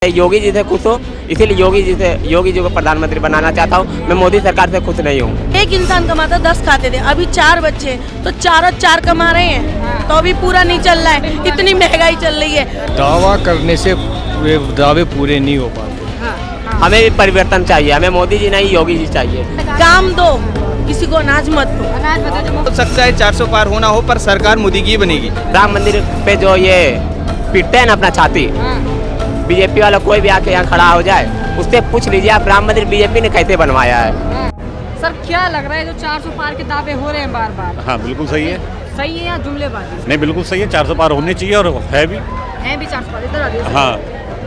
योगी जी से खुश हो, इसीलिए योगी जी को प्रधानमंत्री बनाना चाहता हूँ। मैं मोदी सरकार से खुश नहीं हूँ। एक इंसान कमाता 10 खाते थे, अभी 4 बच्चे तो चारों 4 कमा रहे हैं, तो अभी पूरा नहीं चल रहा है, इतनी महंगाई चल रही है। दावा करने से वे दावे पूरे नहीं हो पाते। हमें भी परिवर्तन चाहिए, हमें मोदी जी नहीं योगी जी चाहिए। काम दो, किसी को अनाज मत दो। हो सकता है 400 पार होना हो, पर सरकार मोदी की बनेगी। राम मंदिर पे जो ये पीटते हैं ना अपना छाती, बीजेपी वाला कोई भी आके यहाँ खड़ा हो जाए, उससे पूछ लीजिए आप राम मंदिर बीजेपी ने कैसे बनवाया है। सर क्या लग रहा है जो 400 पार के दावे हो रहे हैं बार बार? हाँ बिल्कुल सही है। सही है या जुमलेबाजी? नहीं बिल्कुल सही है, 400 पार होने चाहिए और है भी। है भी 400 पार, इधर आ जाइए। हाँ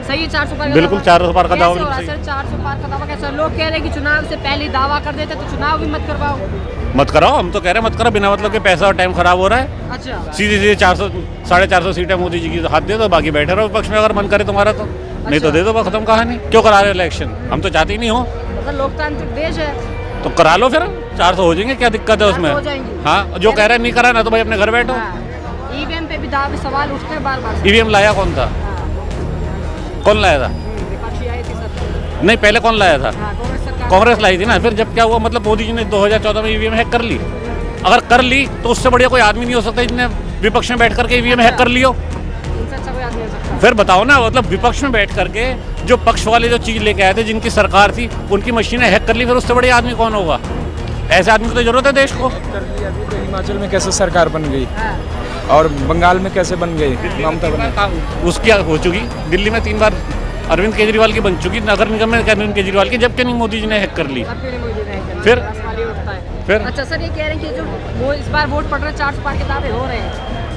सही है 400 पार का बिल्कुल, दावा? 400 पार का दावा कैसे हो रहा है सर? 400 पार का दावा कैसे? लोग कह रहे हैं कि चुनाव से पहले दावा कर देते तो चुनाव भी मत करवाओ। मत कराओ, हम तो कह रहे हैं मत करो, बिना मतलब के पैसा और टाइम खराब हो रहा है। अच्छा, सीधे 400 450 सीटें मोदी जी की हाथ दे दो, बाकी बैठे रहो विपक्ष में अगर मन करे तुम्हारा तो, नहीं तो दे दो, बस खत्म कहानी। क्यों करा रहे हो इलेक्शन? हम तो चाहते ही नहीं हो। मतलब लोकतांत्रिक देश है तो करा लो फिर, 400 हो जाएंगे, क्या दिक्कत है उसमें? हो जाएंगी। हाँ, जो कह रहे हैं नहीं कराना तो भाई अपने घर बैठो। ईवीएम पे भी दावे सवाल उठते हैं बार बार। ईवीएम लाया कौन था? कौन लाया था? विपक्षी आई थी सर। नहीं, पहले कौन लाया था? कांग्रेस सरकार। कांग्रेस लाई थी ना। फिर जब क्या हुआ, मतलब मोदी जी ने 2014 में ईवीएम हैक कर ली। अगर कर ली तो उससे बढ़िया कोई आदमी नहीं हो सकता जिसने विपक्ष में बैठ करके ईवीएम हैक कर लियो। इनसे अच्छा कोई आदमी हो सकता है? फिर बताओ ना, मतलब विपक्ष में बैठ करके जो पक्ष वाले जो चीज़ लेके आए थे, जिनकी सरकार थी, उनकी मशीनें हैक कर ली, फिर उससे बढ़िया आदमी कौन होगा? ऐसे आदमी की तो जरूरत है देश को। हिमाचल में कैसे सरकार बन गई और बंगाल में कैसे बन गई? ममता बनर्जी उसकी हो चुकी। दिल्ली में 3 बार अरविंद केजरीवाल की बन चुकी, नगर निगम में अरविंद केजरीवाल की, जबकि नहीं मोदी जी ने हैक कर ली। अब क्यों नहीं मोदी ने हैक कर फिर? लिया? सवाल ये उठता है। फिर? अच्छा सर, ये कह रहे हैं कि जो वो इस बार वोट पड़ रहे हैं, 400 पार के दावे हो रहे हैं,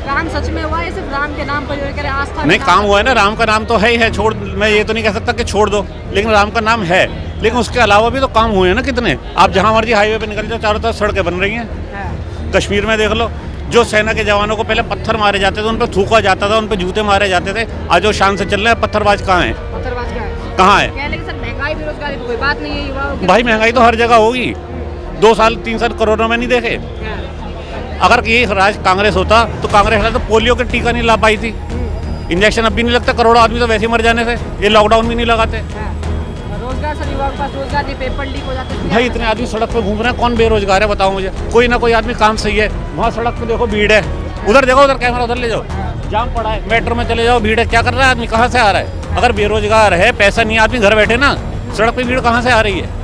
काम सच में हुआ है? सिर्फ राम के नाम पर जो कह रहे हैं आस्था नहीं, काम हुआ है ना, राम का नाम तो है ही है। छोड़, मैं ये तो नहीं कह सकता कि छोड़ दो, लेकिन राम का नाम है। लेकिन उसके अलावा भी तो काम हुए हैं ना कितने। आप जहाँ मर्जी हाईवे पे निकल जाओ, चारों तरफ सड़कें बन रही हैं। कश्मीर में देख लो, जो सेना के जवानों को पहले पत्थर मारे जाते थे, उन पर थूका जाता था, उन पर जूते मारे जाते थे, आज वो शान से चल रहे हैं। पत्थरबाज कहाँ है? पत्थरबाज क्या है? कहाँ है? कह रहे कि सर महंगाई बेरोजगारी तो कोई बात नहीं है, युवाओं की। भाई महंगाई तो हर जगह होगी। 2 साल 3 साल कोरोना में नहीं देखे? अगर ये राज कांग्रेस होता तो कांग्रेस वाला तो पोलियो का टीका नहीं ला पाई थी। इंजेक्शन अब भी नहीं लगता, करोड़ों आदमी तो वैसे ही मर जाने थे। ये लॉकडाउन भी नहीं लगाते। रोजगार सर, युवाओं के पास रोजगार नहीं, पेपर लीक हो जाते हैं। भाई इतने आदमी सड़क पे घूम रहे हैं, कौन बेरोजगार है बताओ मुझे? कोई ना कोई आदमी काम सही है। वहाँ सड़क पे देखो भीड़ है, उधर देखो, उधर कैमरा उधर ले जाओ, जाम पड़ा है। मेट्रो में चले जाओ, भीड़ है। क्या कर रहा है आदमी? कहाँ से आ रहा है? अगर बेरोजगार है, पैसा नहीं, आदमी घर बैठे ना, सड़क पे भीड़ कहाँ से आ रही है?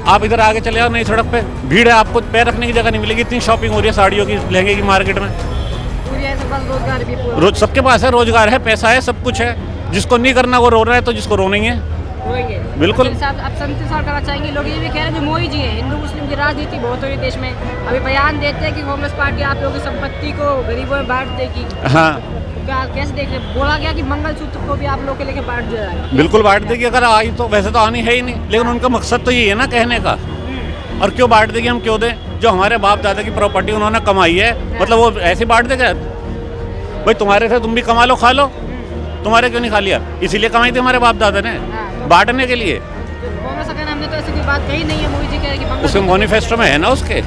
आप इधर आगे चले जाओ, नई सड़क पे भीड़ है, आपको पैर रखने की जगह नहीं मिलेगी। इतनी शॉपिंग हो रही है साड़ियों की, लहंगे की मार्केट में। पूरी ऐसे पास रोजगार भी पूरा रोज सबके पास है, रोजगार है, पैसा है, सब कुछ है। जिसको नहीं करना वो रो रहा है, तो जिसको रोना ही है। होएंगे। बिल्कुल। तो साहब आप संतुष्ट करना चाहेंगे? लोग ये भी कह रहे हैं जो मोदी जी हैं, हिंदू मुस्लिम की राजनीति बहुत हो रही है देश में। अभी बयान देते हैं कि कांग्रेस पार्टी आप लोगों की संपत्ति को गरीबों में बांट देगी। हाँ क्या कैसे देख रहे? बोला गया कि मंगलसूत्र को भी आप लोग के लेके बांट दिया जाएगा। बिल्कुल बांट देगी, अगर आई तो। वैसे तो आनी है ही नहीं, लेकिन उनका मकसद तो यही है ना कहने का। और क्यों बांट देगी? हम क्यों दें? जो हमारे बाप दादा की प्रॉपर्टी उन्होंने कमाई है, मतलब वो ऐसे बांट देगा? भाई तुम्हारे से तुम भी कमा लो, खा लो। तुम्हारे क्यों नहीं खा लिया? इसीलिए कमाई थी हमारे बाप दादा ने, बांटने के लिए। कांग्रेस का हमने तो ऐसी कोई बात कही नहीं है। मोदी जी कह रहे हैं कि उसके मैनिफेस्टो में है ना, उसके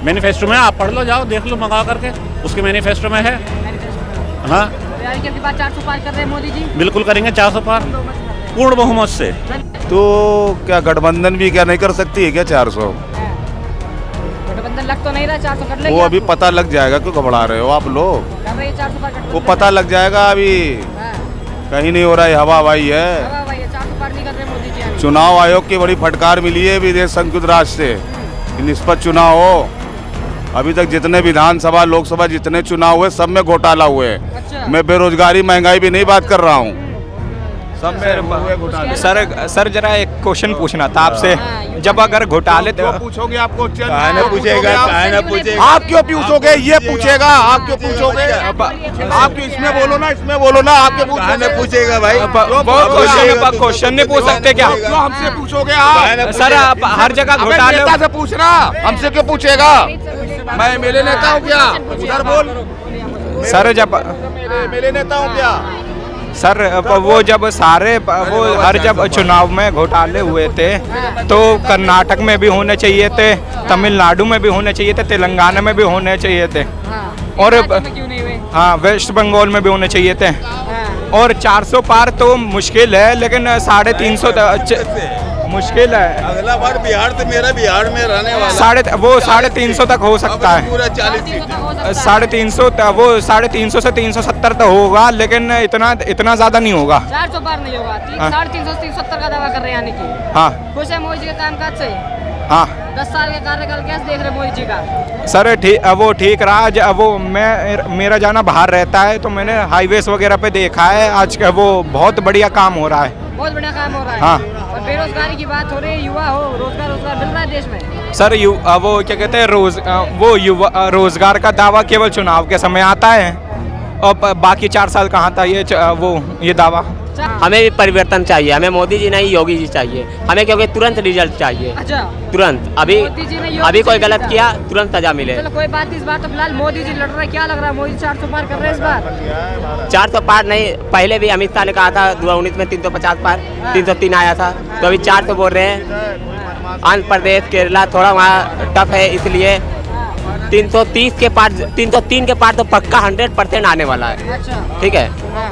मैनिफेस्टो में आप पढ़ लो, जाओ देख लो मंगा करके, उसके मैनिफेस्टो में है। हाँ की बात 400 पार कर रहे हैं मोदी जी। बिल्कुल करेंगे 400 पार, पूर्ण बहुमत से। तो क्या गठबंधन भी क्या नहीं कर सकती है क्या 400? गठबंधन लग तो नहीं रहा, 400 कर लेंगे। वो अभी पता लग जाएगा, क्यों घबरा रहे हो आप लोग? कर रही है 400 पार गठबंधन। वो पता लग जाएगा, अभी कहीं नहीं हो रहा है, हवा हवाई है। 400 पार नहीं कर रहे मोदी जी अभी। चुनाव आयोग की बड़ी फटकार मिली है विदेश संयुक्त राष्ट्र से कि निष्पक्ष चुनाव हो। अभी तक जितने विधानसभा लोकसभा जितने चुनाव हुए, सब में घोटाला हुए। अच्छा। मैं बेरोजगारी महंगाई भी नहीं बात कर रहा हूँ, सब में हुए घोटाले। सर जरा एक क्वेश्चन पूछना था आपसे। जब अगर घोटाले जो पूछोगे आपको पूछेगा, काहे न पूछेगा। आप क्यों पूछोगे? ये पूछेगा, आप क्यों पूछोगे? आप क्यों इसमें बोलो ना, इसमें बोलो ना, आप क्यों पूछेगा भाई? क्वेश्चन नहीं पूछ सकते क्या? क्यों हमसे पूछोगे आप? सर आप हर जगह घोटाले नेता से पूछना, हमसे क्यों पूछेगा? मैं एमएलए नेता हूँ क्या? उधर बोल। सर जब मेरे नेता हूँ क्या? सर वो जब सारे वो हर जब चुनाव में घोटाले हुए थे, तो कर्नाटक में भी होने चाहिए थे, तमिलनाडु में भी होने चाहिए थे, तेलंगाना में भी होने चाहिए थे, और क्यों नहीं हुए? हाँ वेस्ट बंगाल में भी होने चाहिए थे। और 400 पार तो मुश्किल है, लेकिन 350 मुश्किल है। अगला बार बिहार तो मेरा बिहार में रहने वाला 350 तक हो सकता है। पूरा 40 350 वो 350 से 370 तो होगा, लेकिन इतना ज्यादा नहीं होगा। 400 पार नहीं होगा। 350 370 का दावा कर रहे हैं यानी कि। हाँ खुश है मोदी जी के कामकाज से? हाँ 10 साल के कार्यकाल कैसे देख रहे हैं मोदी जी का? सर वो ठीक रहा। वो मेरा जाना बाहर रहता है, तो मैंने हाईवेज वगैरह पे देखा है आज का, वो बहुत बढ़िया काम हो रहा है। बहुत बढ़िया काम हो रहा है। हाँ। और बेरोजगारी की बात हो रही है, युवा हो, रोजगार मिल रहा है देश में? सर वो क्या कहते हैं, रोजगार का दावा केवल चुनाव के समय आता है, और बाकी 4 साल कहाँ था ये दावा। हमें भी परिवर्तन चाहिए, हमें मोदी जी नहीं योगी जी चाहिए हमें, क्योंकि तुरंत रिजल्ट चाहिए। अच्छा, तुरंत। मोदी जी ने योगी अभी कोई जी गलत ने किया तुरंत सजा मिले। चलो कोई बात नहीं, इस बार तो फिलहाल मोदी जी लड़ रहे हैं। क्या लग रहा है, मोदी 400 पार कर रहे हैं इस बार? 400 पार नहीं, पहले भी अमित शाह ने कहा था 2019 में 350 पार, 303 आया था, तो अभी 400 बोल रहे हैं। आंध्र प्रदेश केरला थोड़ा वहाँ टफ है, इसलिए 330 के पार, 303 के पार तो पक्का 100% आने वाला है। अच्छा, ठीक है,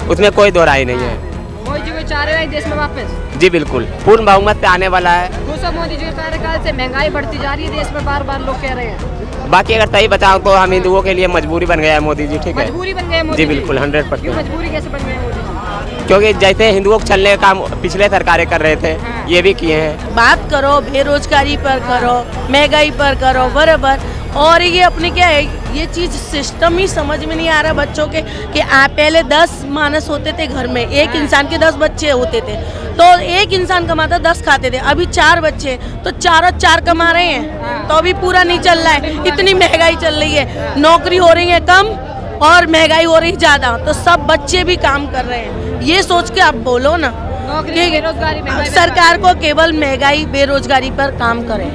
उसमें कोई दो राय नहीं है। मोदी जी को चाह रहे हैं देश में वापस? जी बिल्कुल, पूर्ण बहुमत से आने वाला है। खुश हो मोदी जी के कार्यकाल से? महंगाई बढ़ती जा रही है देश में, बार बार लोग कह रहे हैं। बाकी अगर सही बताओ तो हम हिंदुओं के लिए मजबूरी बन गया है मोदी जी। ठीक है, मजबूरी बन गए मोदी जी बिल्कुल, 100%। क्यों मजबूरी कैसे बन गए मोदी जी? क्योंकि जैसे हिंदुओं को छलने का काम पिछले सरकारें कर रहे थे, ये भी किए हैं। बात करो बेरोजगारी पर करो, महंगाई पर करो, बराबर। और ये अपने क्या है, ये चीज़ सिस्टम ही समझ में नहीं आ रहा बच्चों के कि पहले 10 मानस होते थे घर में, एक इंसान के 10 बच्चे होते थे, तो एक इंसान कमाता 10 खाते थे। अभी 4 बच्चे तो 4 कमा रहे हैं, तो अभी पूरा नहीं चल रहा है। इतनी महंगाई चल रही है, नौकरी हो रही है कम और महंगाई हो रही ज़्यादा, तो सब बच्चे भी काम कर रहे हैं। ये सोच के आप बोलो ना नौकरी, बेरोजगारी, महंगाई पे सरकार को केवल महंगाई बेरोजगारी पर काम करें,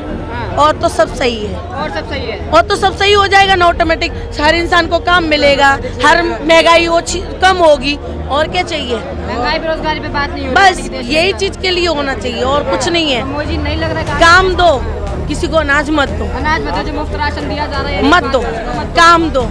और तो सब सही है। और सब सही है, और तो सब सही हो जाएगा ना, ऑटोमेटिक हर इंसान को काम मिलेगा, हर महंगाई कम होगी, और क्या चाहिए। महंगाई बेरोजगारी पे बात नहीं हो बस रही है। यही चीज के लिए होना चाहिए, और कुछ नहीं है। मोदी नहीं लग रहा है काम दो, किसी को अनाज मत दो, अनाज मत दो, जो मुफ्त राशन दिया जा रहा है मत दो, काम दो।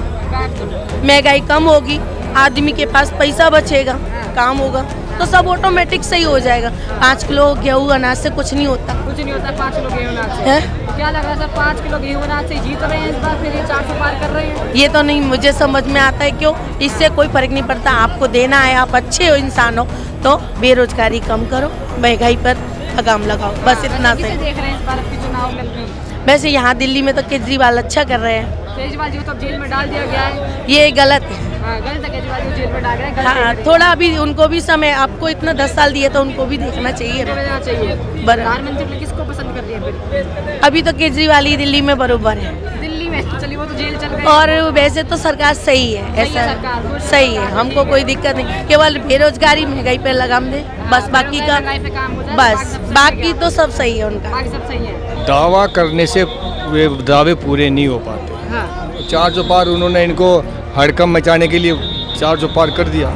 महंगाई कम होगी, आदमी के पास पैसा बचेगा, काम होगा, तो सब ऑटोमेटिक सही हो जाएगा। 5 किलो गेहूँ अनाज से कुछ नहीं होता। कुछ नहीं होता 5 किलो गेहूं अनाज से। है? तो क्या लग रहा है सर, 5 किलो गेहूं अनाज से जीत रहे हैं इस बार, फिर ये 400 पार कर रहे हैं? ये तो नहीं मुझे समझ में आता है, क्यों? इससे कोई फर्क नहीं पड़ता। आपको देना है, आप अच्छे हो इंसान हो, तो बेरोजगारी कम करो, महंगाई पर लगाम लगाओ, बस इतना किसे सही। देख रहे हैं इस बार के चुनाव में? वैसे यहाँ दिल्ली में तो केजरीवाल अच्छा कर रहे हैं। केजरीवाल जी को तो जेल में डाल दिया गया है। ये गलत है। हाँ, गलत है, केजरीवाल जी को जेल में डाल गया है। हाँ, थोड़ा अभी उनको भी समय, आपको इतना 10 साल दिए तो उनको भी देखना चाहिए ना। देना चाहिए। बराबर। प्रधानमंत्री में किसको पसंद कर दिया फिर? अभी तो केजरीवाल ही दिल्ली में बरोबर है, दिल्ली में तो चलिए, वो तो जेल चल गए। और वैसे तो सरकार सही है, सही है ऐसा सरकार, सही है, हमको कोई दिक्कत नहीं। केवल बेरोजगारी महंगाई पे लगाम दे, बस। बाकी का महंगाई पे काम हो जाए, बस, बाकी तो सब सही है उनका। बाकी सब सही है। दावा करने से वे दावे पूरे नहीं हो पाते। हाँ, 400 पार उन्होंने इनको हड़कंप मचाने के लिए 400 पार कर दिया।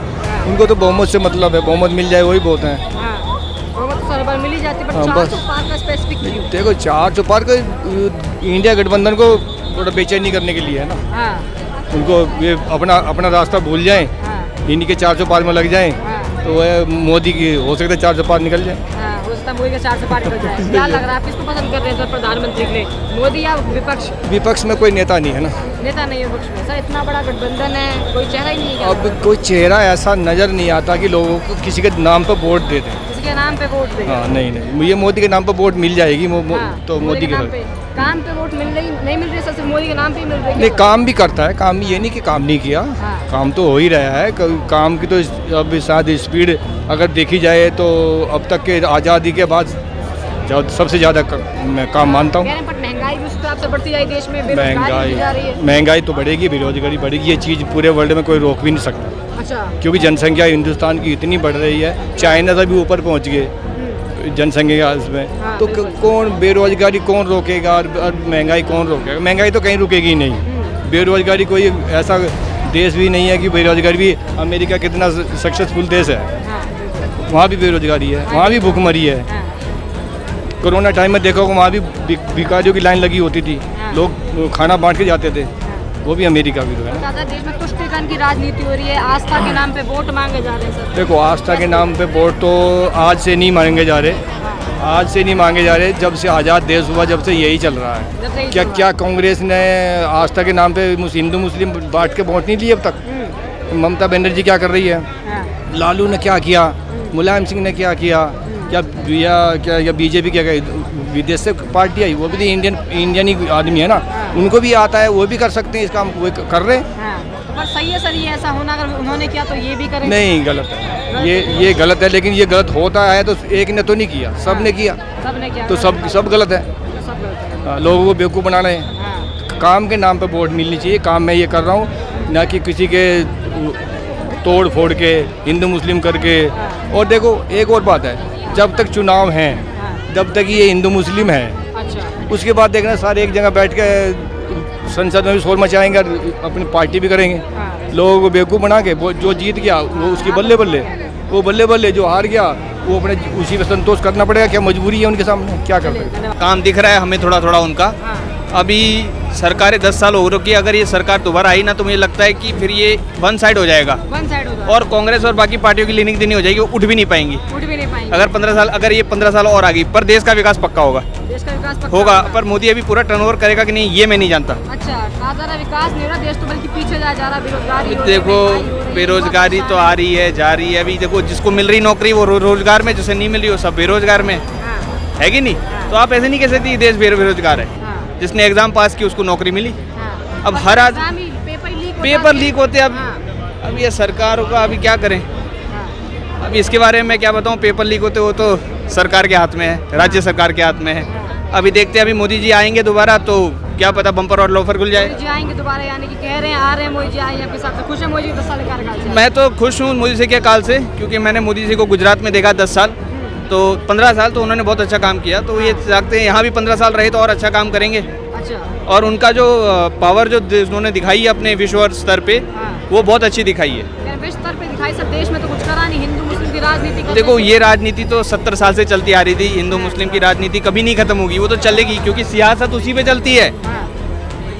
उनको तो बहुमत से मतलब है, बहुमत मिल जाए वही बहुत है। हाँ, वो तो सरबर मिल ही जाती, बट हाँ, 400 बस। पार का स्पेसिफिक क्यों? देखो 400 पार का इंडिया गठबंधन को थोड़ा बेचैनी करने के लिए है ना। हाँ, उनको ये अपना रास्ता भूल जाएं, हाँ, इन्हीं के 400 पार में लग जाएं, हाँ, तो वह मोदी की हो सकता है 400 पार निकल जाए। हाँ, हो सकता है मोदी का 400 पार निकल जाए। क्या लग रहा है, आप किसको पसंद कर रहे हैं सर प्रधानमंत्री के लिए, मोदी या विपक्ष? विपक्ष में कोई नेता नहीं है ना। नेता नहीं है विपक्ष में सर, इतना बड़ा गठबंधन है, कोई चेहरा ही नहीं है। अब कोई चेहरा ऐसा नज़र नहीं आता कि लोगों को किसी के नाम पर वोट दे दें। किसी के नाम पे वोट दे? हाँ, नहीं, मुझे मोदी के नाम पर वोट मिल जाएगी, हाँ, तो मोदी के नाम पे, काम पे वोट मिल रही नहीं, मिल रही सर, सिर्फ मोदी के नाम पे ही मिल रही है। नहीं, काम भी करता है, काम ये नहीं कि काम नहीं किया, हाँ। काम तो हो ही रहा है। काम की तो अब शायद स्पीड अगर देखी जाए तो अब तक के आज़ादी के बाद सबसे ज़्यादा मैं काम मानता हूँ। पर महंगाई भी उस हिसाब से बढ़ती जाए देश में, बेरोजगारी जा रही है। महंगाई तो बढ़ेगी, बेरोजगारी बढ़ेगी, ये चीज़ पूरे वर्ल्ड में कोई रोक भी नहीं सकता। अच्छा, क्योंकि जनसंख्या हिंदुस्तान की इतनी बढ़ रही है, चाइना से भी ऊपर पहुँच गए जनसंख्या में। हाँ, तो कौन बेरोजगारी कौन रोकेगा, और महंगाई कौन रोकेगा? महंगाई तो कहीं रुकेगी ही नहीं। बेरोजगारी कोई ऐसा देश भी नहीं है कि बेरोजगारी भी, अमेरिका कितना सक्सेसफुल देश है, वहाँ भी बेरोजगारी है, वहाँ भी भूखमरी है। कोरोना टाइम में देखो वहाँ भी भिखारियों की लाइन लगी होती थी, लोग खाना बांट के जाते थे, वो भी अमेरिका विरुद्ध है ना। ज्यादा देश में तुष्टीकरण की राजनीति हो रही है, आस्था के नाम पे वोट मांगे जा रहे हैं सर। देखो आस्था के नाम पे वोट तो आज से नहीं मांगे जा रहे, आज से नहीं मांगे जा रहे, जब से आज़ाद देश हुआ जब से यही चल रहा जब से है। यही क्या चल रहा क्या कांग्रेस ने आस्था के नाम पे हिंदू मुस्लिम बांट के वोट नहीं लिए अब तक? ममता बनर्जी क्या कर रही है, लालू ने क्या किया, मुलायम सिंह ने क्या किया, क्या बीजेपी क्या विदेश से पार्टी आई, वो भी तो इंडियन ही आदमी है ना, उनको भी आता है, वो भी कर सकते हैं इस काम, वो कर रहे हैं। पर सही है सर, ये ऐसा होना, अगर उन्होंने किया तो ये भी करें? नहीं, गलत है, ये गलत है, लेकिन ये गलत होता है तो एक ने तो नहीं किया, सब ने किया, सबने किया तो सब गलत है। लोगों को बेवकूफ़ बना रहे हैं। काम के नाम पे वोट मिलनी चाहिए, काम मैं ये कर रहा हूँ, ना कि किसी के तोड़ फोड़ के हिंदू मुस्लिम करके। और देखो एक और बात है, जब तक चुनाव हैं, जब तक ये हिंदू मुस्लिम है, उसके बाद देखना सारे एक जगह बैठ के संसद में भी शोर मचाएंगे और अपनी पार्टी भी करेंगे, लोगों को बेवकूफ़ बना के। वो जो जीत गया वो उसकी बल्ले बल्ले, वो बल्ले बल्ले, जो हार गया वो अपने उसी पे संतोष करना पड़ेगा। क्या मजबूरी है उनके सामने, क्या कर रहे हैं? काम दिख रहा है हमें थोड़ा थोड़ा उनका। अभी सरकारें 10 साल हो रखी है, अगर ये सरकार दोबारा आई ना तो मुझे लगता है कि फिर ये वन साइड हो जाएगा, वन साइड होगा, और कांग्रेस और बाकी पार्टियों की लीनिंग देनी हो जाएगी, वो उठ भी नहीं पाएंगी। उठ भी नहीं पाएंगे। अगर ये 15 साल और आ गई, पर देश का विकास पक्का होगा, देश का विकास पक्का होगा। पर मोदी अभी पूरा टर्नओवर करेगा कि नहीं ये मैं नहीं जानता। अच्छा, आ जा रहा विकास नहीं हो रहा, देश तो बल्कि पीछे जा रहा, बेरोजगारी हो रही है, देखो महंगाई हो रही है, बेरोजगारी तो आ रही है, जा रही है। अभी देखो जिसको मिल रही नौकरी वो रोजगार में, जिसे नहीं मिल रही वो सब बेरोजगार में है कि नहीं। तो आप ऐसे नहीं कह सकते देश बेरोजगार है। जिसने एग्जाम पास की उसको नौकरी मिली। अब हर आज पेपर लीक होते, अब ये सरकारों का अभी क्या करें। अब इसके बारे में मैं क्या बताऊं, पेपर लीक होते वो तो सरकार के हाथ में है, राज्य सरकार के हाथ में है। अभी देखते हैं, अभी मोदी जी आएंगे दोबारा तो क्या पता बम्पर और लोफर खुल जाए। मोदी जी आएंगे दोबारा, यानी कि कह रहे हैं आ रहे हैं मोदी जी आएंगे आपके साथ, खुश है मोदी जी 10 साल कार्यकाल से? मैं तो खुश हूँ मोदी जी के काल से, क्योंकि मैंने मोदी जी को गुजरात में देखा 10 साल, तो 15 साल तो उन्होंने बहुत अच्छा काम किया। तो ये चाहते हैं यहाँ भी 15 साल रहे तो और अच्छा काम करेंगे। अच्छा, और उनका जो पावर जो उन्होंने दिखाई है अपने विश्व स्तर पे, वो बहुत अच्छी दिखाई है। विश्व स्तर पे दिखाई, सब देश में तो कुछ करा नहीं, हिंदू मुस्लिम की राजनीति। देखो ये राजनीति तो 70 साल से चलती आ रही थी, हिंदू मुस्लिम की राजनीति कभी नहीं खत्म होगी, वो तो चलेगी, क्योंकि सियासत उसी पे चलती है,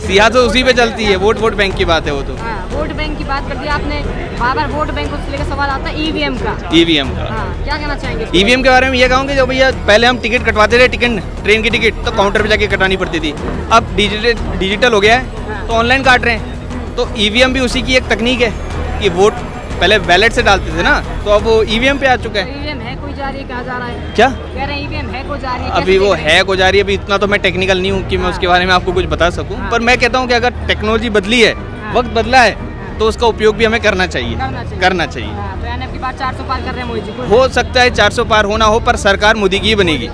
सियासत उसी पे चलती है। वोट बैंक की बात है वो तो। वोट बैंक की बात कर दी आपने, बार वोट बैंक को लेकर सवाल आता है ईवीएम का। ईवीएम का क्या कहना चाहेंगे? ईवीएम के बारे में ये कहूँगी, जो भैया पहले हम टिकट कटवाते थे, ट्रेन की टिकट तो काउंटर पे जाके कटानी पड़ती थी, अब डिजिटल हो गया है तो ऑनलाइन काट रहे हैं। तो ईवीएम भी उसी की एक तकनीक है कि वोट पहले बैलेट से डालते थे ना, तो अब वो ईवीएम पे आ चुका है। ईवीएम है कोई जा रही है, कहाँ जा रहा है? क्या कह रहे हैं ईवीएम है कोई जा रही है? अभी वो है को जा रही है, अभी इतना तो मैं टेक्निकल नहीं हूँ कि मैं उसके बारे में आपको कुछ बता सकूँ। पर मैं कहता हूँ कि अगर टेक्नोलॉजी बदली है, वक्त बदला है, तो उसका उपयोग भी हमें करना चाहिए। करना चाहिए। तो यानी आपकी बात 400 पार कर रहे हैं मोदी जी? हो सकता है 400 पार होना हो, पर सरकार मोदी की ही बनेगी।